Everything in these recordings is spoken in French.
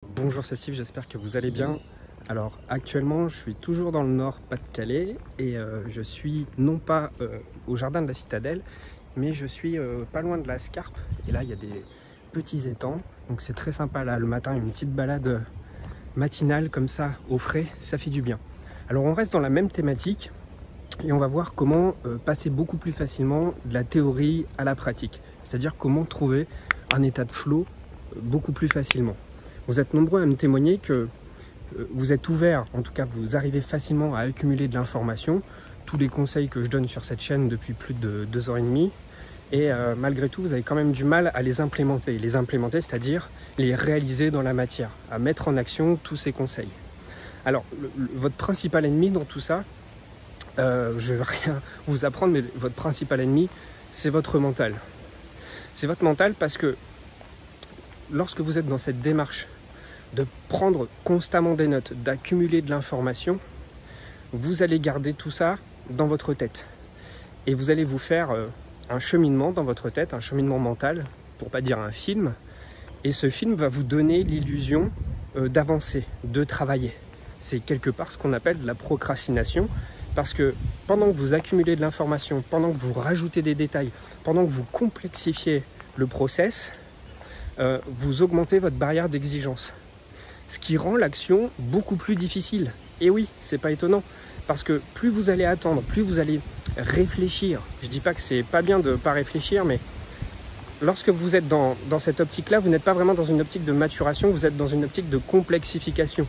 Bonjour, c'est Steve, j'espère que vous allez bien. Alors actuellement je suis toujours dans le nord Pas-de-Calais et je suis non pas au jardin de la Citadelle, mais je suis pas loin de la Scarpe et là il y a des petits étangs, donc c'est très sympa là le matin, une petite balade matinale comme ça au frais, ça fait du bien. Alors on reste dans la même thématique et on va voir comment passer beaucoup plus facilement de la théorie à la pratique, c'est-à-dire comment trouver un état de flow beaucoup plus facilement. Vous êtes nombreux à me témoigner que vous êtes ouverts, en tout cas vous arrivez facilement à accumuler de l'information, tous les conseils que je donne sur cette chaîne depuis plus de 2 ans et demi, et malgré tout vous avez quand même du mal à les implémenter. Les implémenter, c'est-à-dire les réaliser dans la matière, à mettre en action tous ces conseils. Alors votre principal ennemi dans tout ça, je ne vais rien vous apprendre, mais votre principal ennemi c'est votre mental. C'est votre mental parce que lorsque vous êtes dans cette démarche de prendre constamment des notes, d'accumuler de l'information, vous allez garder tout ça dans votre tête. Et vous allez vous faire un cheminement dans votre tête, un cheminement mental, pour pas dire un film. Et ce film va vous donner l'illusion d'avancer, de travailler. C'est quelque part ce qu'on appelle la procrastination, parce que pendant que vous accumulez de l'information, pendant que vous rajoutez des détails, pendant que vous complexifiez le process, vous augmentez votre barrière d'exigence. Ce qui rend l'action beaucoup plus difficile. Et oui, c'est pas étonnant, parce que plus vous allez attendre, plus vous allez réfléchir. Je dis pas que c'est pas bien de pas réfléchir, mais lorsque vous êtes dans cette optique-là, vous n'êtes pas vraiment dans une optique de maturation, vous êtes dans une optique de complexification.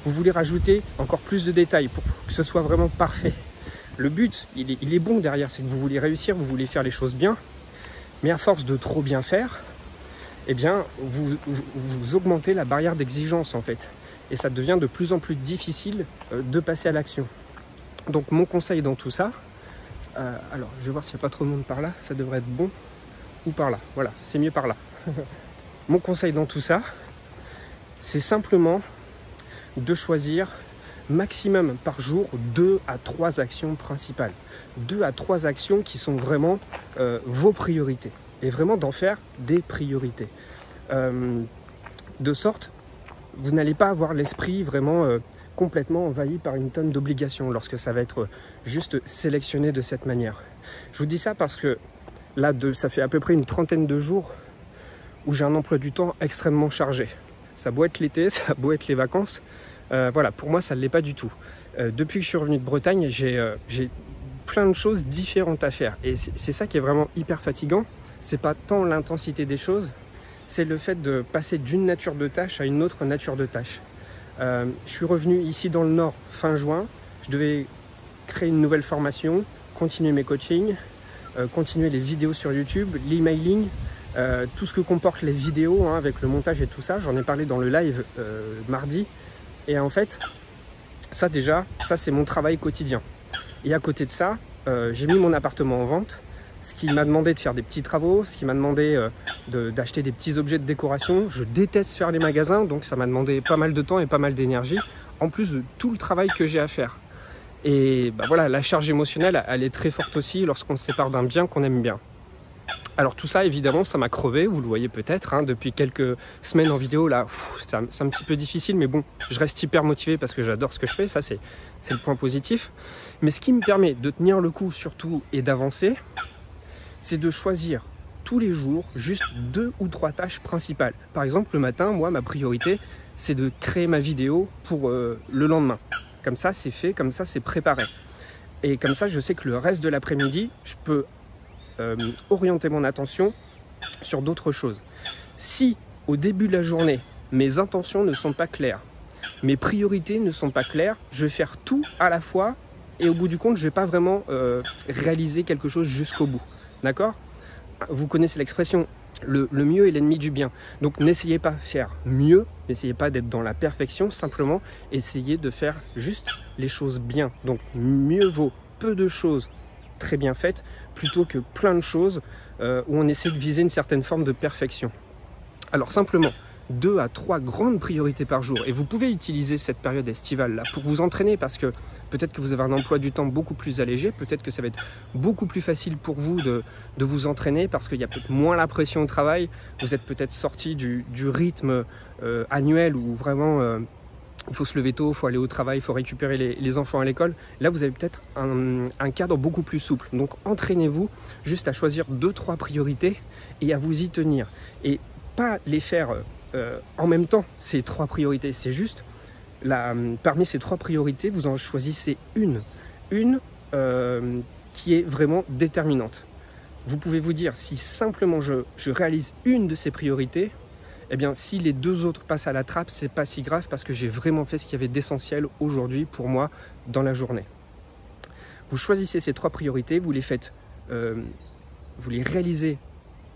Vous voulez rajouter encore plus de détails pour que ce soit vraiment parfait. Le but, il est bon derrière, c'est que vous voulez réussir, vous voulez faire les choses bien, mais à force de trop bien faire, eh bien, vous augmentez la barrière d'exigence en fait. Et ça devient de plus en plus difficile de passer à l'action. Donc mon conseil dans tout ça, alors je vais voir s'il n'y a pas trop de monde par là, ça devrait être bon, ou par là, voilà, c'est mieux par là. Mon conseil dans tout ça, c'est simplement de choisir maximum par jour 2 à 3 actions principales. 2 à 3 actions qui sont vraiment vos priorités. Et vraiment d'en faire des priorités. De sorte, vous n'allez pas avoir l'esprit vraiment complètement envahi par une tonne d'obligations lorsque ça va être juste sélectionné de cette manière. Je vous dis ça parce que là, ça fait à peu près une trentaine de jours où j'ai un emploi du temps extrêmement chargé. Ça a beau être l'été, ça a beau être les vacances, voilà, pour moi ça ne l'est pas du tout. Depuis que je suis revenu de Bretagne, j'ai plein de choses différentes à faire. Et c'est ça qui est vraiment hyper fatigant. C'est pas tant l'intensité des choses, c'est le fait de passer d'une nature de tâche à une autre nature de tâche. Je suis revenu ici dans le Nord fin juin, je devais créer une nouvelle formation, continuer mes coachings, continuer les vidéos sur YouTube, l'emailing, tout ce que comportent les vidéos hein, avec le montage et tout ça. J'en ai parlé dans le live mardi. Et en fait, ça déjà, ça c'est mon travail quotidien. Et à côté de ça, j'ai mis mon appartement en vente. Ce qui m'a demandé de faire des petits travaux, ce qui m'a demandé d'acheter des petits objets de décoration. Je déteste faire les magasins, donc ça m'a demandé pas mal de temps et pas mal d'énergie, en plus de tout le travail que j'ai à faire. Et bah voilà, la charge émotionnelle, elle est très forte aussi lorsqu'on se sépare d'un bien qu'on aime bien. Alors tout ça, évidemment, ça m'a crevé, vous le voyez peut-être, hein, depuis quelques semaines en vidéo, là, c'est un petit peu difficile, mais bon, je reste hyper motivé parce que j'adore ce que je fais, ça c'est le point positif. Mais ce qui me permet de tenir le coup surtout et d'avancer, c'est de choisir tous les jours juste 2 ou 3 tâches principales. Par exemple, le matin, moi, ma priorité, c'est de créer ma vidéo pour le lendemain. Comme ça, c'est fait, comme ça, c'est préparé. Et comme ça, je sais que le reste de l'après-midi, je peux orienter mon attention sur d'autres choses. Si, au début de la journée, mes intentions ne sont pas claires, mes priorités ne sont pas claires, je vais faire tout à la fois et au bout du compte, je ne vais pas vraiment réaliser quelque chose jusqu'au bout. D'accord? Vous connaissez l'expression, le mieux est l'ennemi du bien. Donc n'essayez pas de faire mieux, n'essayez pas d'être dans la perfection, simplement essayez de faire juste les choses bien. Donc mieux vaut peu de choses très bien faites plutôt que plein de choses où on essaie de viser une certaine forme de perfection. Alors simplement, 2 à 3 grandes priorités par jour. Et vous pouvez utiliser cette période estivale là pour vous entraîner, parce que peut-être que vous avez un emploi du temps beaucoup plus allégé, peut-être que ça va être beaucoup plus facile pour vous de vous entraîner parce qu'il y a peut-être moins la pression au travail, vous êtes peut-être sorti du rythme annuel où vraiment il faut se lever tôt, il faut aller au travail, il faut récupérer les enfants à l'école. Là, vous avez peut-être un cadre beaucoup plus souple. Donc, entraînez-vous juste à choisir 2-3 priorités et à vous y tenir. Et pas les faire en même temps, ces 3 priorités. C'est juste, parmi ces 3 priorités, vous en choisissez une qui est vraiment déterminante. Vous pouvez vous dire, si simplement je réalise une de ces priorités, eh bien, si les 2 autres passent à la trappe, c'est pas si grave parce que j'ai vraiment fait ce qu'il y avait d'essentiel aujourd'hui pour moi dans la journée. Vous choisissez ces 3 priorités, vous les faites, vous les réalisez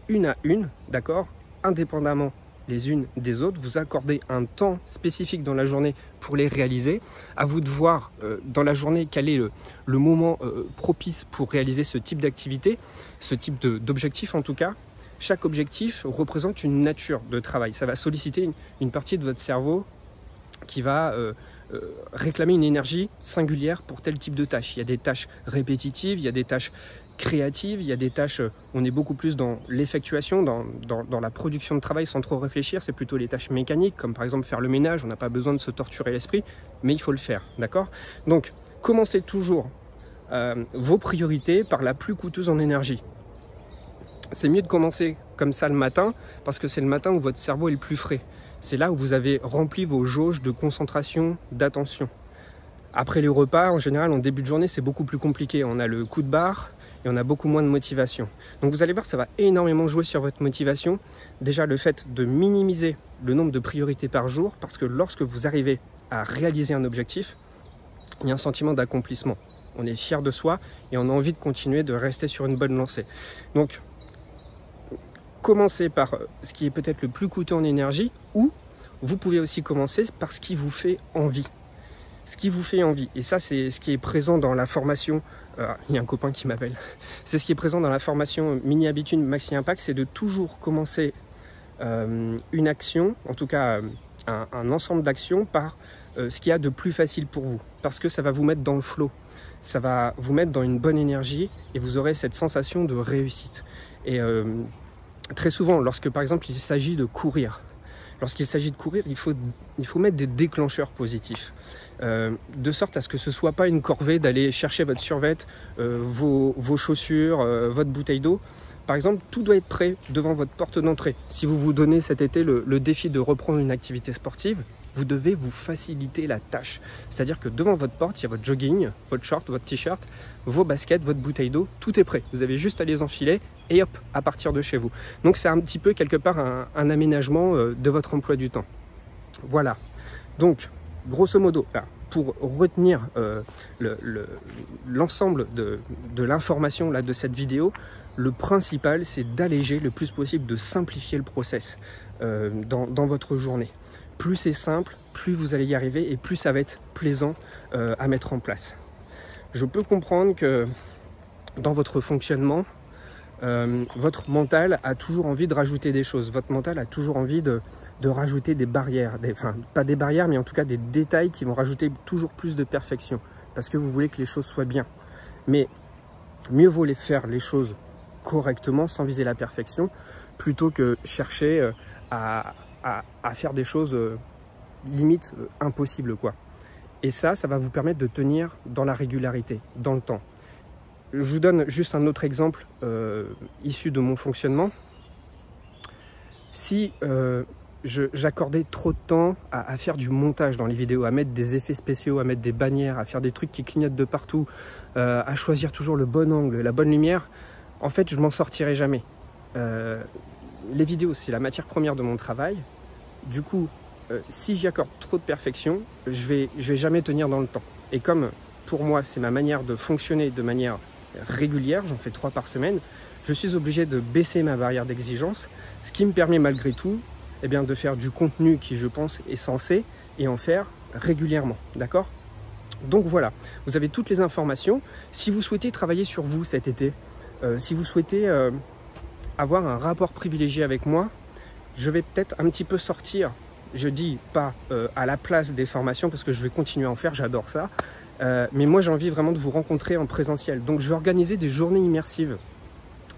une à une, d'accord, indépendamment les unes des autres. Vous accordez un temps spécifique dans la journée pour les réaliser. À vous de voir dans la journée quel est le moment propice pour réaliser ce type d'activité, ce type d'objectif en tout cas. Chaque objectif représente une nature de travail. Ça va solliciter une partie de votre cerveau qui va réclamer une énergie singulière pour tel type de tâche. Il y a des tâches répétitives, il y a des tâches créatives, il y a des tâches, on est beaucoup plus dans l'effectuation, dans la production de travail sans trop réfléchir. C'est plutôt les tâches mécaniques, comme par exemple faire le ménage. On n'a pas besoin de se torturer l'esprit, mais il faut le faire, d'accord? Donc, commencez toujours vos priorités par la plus coûteuse en énergie. C'est mieux de commencer comme ça le matin, parce que c'est le matin où votre cerveau est le plus frais. C'est là où vous avez rempli vos jauges de concentration, d'attention. Après les repas, en général, en début de journée, c'est beaucoup plus compliqué. On a le coup de barre et on a beaucoup moins de motivation. Donc vous allez voir, ça va énormément jouer sur votre motivation. Déjà, le fait de minimiser le nombre de priorités par jour, parce que lorsque vous arrivez à réaliser un objectif, il y a un sentiment d'accomplissement. On est fier de soi et on a envie de continuer, de rester sur une bonne lancée. Donc, commencez par ce qui est peut-être le plus coûteux en énergie, ou vous pouvez aussi commencer par ce qui vous fait envie. Ce qui vous fait envie. Et ça, c'est ce qui est présent dans la formation. Il y a un copain qui m'appelle. C'est ce qui est présent dans la formation Mini Habitude Maxi Impact, c'est de toujours commencer une action, en tout cas un ensemble d'actions par ce qu'il y a de plus facile pour vous. Parce que ça va vous mettre dans le flow. Ça va vous mettre dans une bonne énergie et vous aurez cette sensation de réussite. Et très souvent, lorsque par exemple il s'agit de courir, il faut mettre des déclencheurs positifs, de sorte à ce que ce ne soit pas une corvée d'aller chercher votre survêt, vos chaussures, votre bouteille d'eau. Par exemple, tout doit être prêt devant votre porte d'entrée. Si vous vous donnez cet été le défi de reprendre une activité sportive, vous devez vous faciliter la tâche. C'est-à-dire que devant votre porte, il y a votre jogging, votre short, votre t-shirt, vos baskets, votre bouteille d'eau, tout est prêt. Vous avez juste à les enfiler et hop, à partir de chez vous. Donc c'est un petit peu quelque part un aménagement de votre emploi du temps. Voilà. Donc, grosso modo, là, pour retenir l'ensemble de l'information de cette vidéo, le principal, c'est d'alléger le plus possible, de simplifier le process dans votre journée. Plus c'est simple, plus vous allez y arriver et plus ça va être plaisant à mettre en place. Je peux comprendre que dans votre fonctionnement, votre mental a toujours envie de rajouter des choses. Votre mental a toujours envie de rajouter des barrières. Enfin, pas des barrières, mais en tout cas des détails qui vont rajouter toujours plus de perfection. Parce que vous voulez que les choses soient bien. Mais mieux vaut faire les choses correctement, sans viser la perfection, plutôt que chercher à faire des choses limite impossibles, quoi. Et ça va vous permettre de tenir dans la régularité, dans le temps. Je vous donne juste un autre exemple issu de mon fonctionnement. Si j'accordais trop de temps à faire du montage dans les vidéos, à mettre des effets spéciaux, à mettre des bannières, à faire des trucs qui clignotent de partout, à choisir toujours le bon angle, la bonne lumière, en fait, je m'en sortirai jamais. Les vidéos, c'est la matière première de mon travail. Du coup, si j'y accorde trop de perfection, je vais jamais tenir dans le temps. Et comme pour moi, c'est ma manière de fonctionner de manière régulière, j'en fais 3 par semaine, je suis obligé de baisser ma barrière d'exigence, ce qui me permet malgré tout de faire du contenu qui, je pense, est censé et en faire régulièrement. D'accord ? Donc voilà, vous avez toutes les informations. Si vous souhaitez travailler sur vous cet été, si vous souhaitez avoir un rapport privilégié avec moi, je vais peut-être un petit peu sortir, je dis pas à la place des formations parce que je vais continuer à en faire, j'adore ça. Mais moi j'ai envie vraiment de vous rencontrer en présentiel. Donc je vais organiser des journées immersives.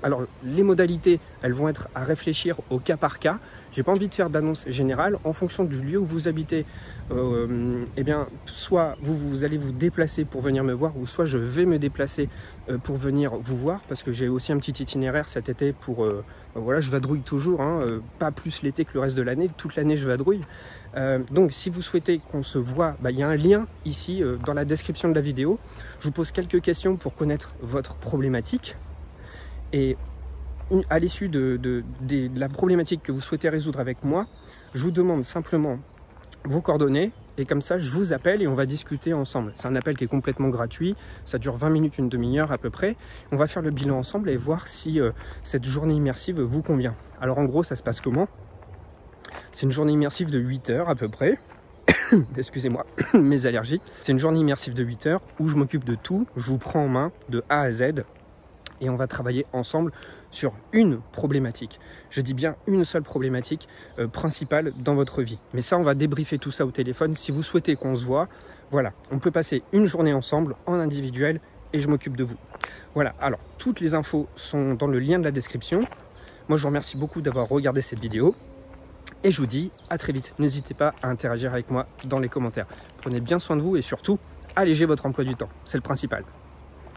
Alors les modalités, elles vont être à réfléchir au cas par cas. J'ai pas envie de faire d'annonce générale. En fonction du lieu où vous habitez, eh bien, soit vous allez vous déplacer pour venir me voir, ou soit je vais me déplacer pour venir vous voir, parce que j'ai aussi un petit itinéraire cet été pour... voilà, je vadrouille toujours, hein, pas plus l'été que le reste de l'année. Toute l'année je vadrouille. Donc si vous souhaitez qu'on se voit, il y a un lien ici dans la description de la vidéo. Je vous pose quelques questions pour connaître votre problématique. Et à l'issue de la problématique que vous souhaitez résoudre avec moi, je vous demande simplement vos coordonnées et comme ça je vous appelle et on va discuter ensemble. C'est un appel qui est complètement gratuit, ça dure 20 minutes, une demi-heure à peu près. On va faire le bilan ensemble et voir si cette journée immersive vous convient. Alors en gros ça se passe comment? C'est une journée immersive de 8 heures à peu près. Excusez-moi, mes allergies. C'est une journée immersive de 8 heures où je m'occupe de tout, je vous prends en main de A à Z. Et on va travailler ensemble sur une problématique. Je dis bien une seule problématique principale dans votre vie. Mais ça, on va débriefer tout ça au téléphone. Si vous souhaitez qu'on se voit, voilà, on peut passer une journée ensemble en individuel et je m'occupe de vous. Voilà, alors toutes les infos sont dans le lien de la description. Moi, je vous remercie beaucoup d'avoir regardé cette vidéo. Et je vous dis à très vite. N'hésitez pas à interagir avec moi dans les commentaires. Prenez bien soin de vous et surtout, allégez votre emploi du temps. C'est le principal.